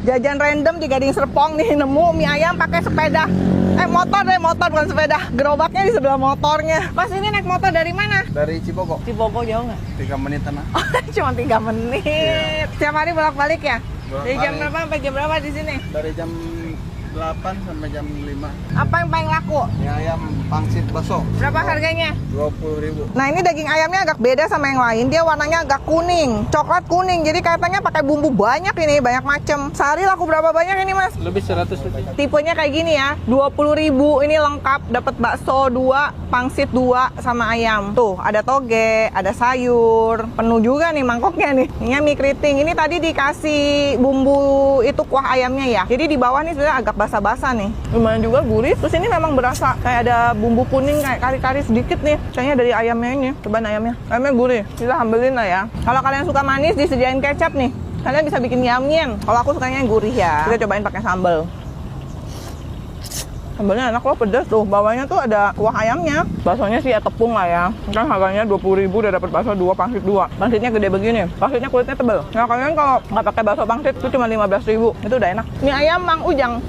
Jajan random di Gading Serpong nih, nemu mie ayam pakai sepeda. Motor bukan sepeda. Gerobaknya di sebelah motornya. Mas ini naik motor dari mana? Dari Cibogo. Cibogo jauh nggak? 3 menitan lah. Cuma 3 menit. Iya. Setiap hari bolak-balik ya? Dari jam Bolak-balik. berapa sampai jam berapa di sini? Dari jam 8 sampai jam 5. Apa yang paling laku? Mie ayam pangsit baso. Berapa harganya? 20.000. Nah ini daging ayamnya agak beda sama yang lain. Dia warnanya agak kuning, coklat kuning. Jadi katanya pakai bumbu banyak ini, banyak macam. Sehari laku berapa banyak ini mas? Lebih 100 lebih. Tipenya kayak gini ya, 20.000 ini lengkap. Dapat bakso 2, pangsit 2, sama ayam. Tuh ada toge, ada sayur. Penuh juga nih mangkoknya nih. Ini mie keriting. Ini tadi dikasih bumbu itu kuah ayamnya ya. Jadi di bawah nih sebenarnya agak basah-basah nih. Lumayan juga gurih. Terus ini memang berasa kayak ada bumbu kuning kayak kari-kari sedikit nih. Kayaknya dari ayamnya ini. Cobain ayamnya. Ayamnya gurih. Kita ambilin lah ya. Kalau kalian suka manis disediain kecap nih. Kalian bisa bikin yam-yam. Kalau aku sukanya yang gurih ya. Kita cobain pakai sambal. Sambalnya enak loh, pedas tuh. Bawahnya tuh ada kuah ayamnya. Baksonya sih ya tepung lah ya. Kan harganya 20.000 udah dapat bakso 2, pangsit 2. Pangsitnya gede begini. Pangsitnya kulitnya tebel. Nah kalian kalau nggak pakai bakso pangsit itu cuma 15.000. Itu udah enak. Mie ayam Mang Ujang.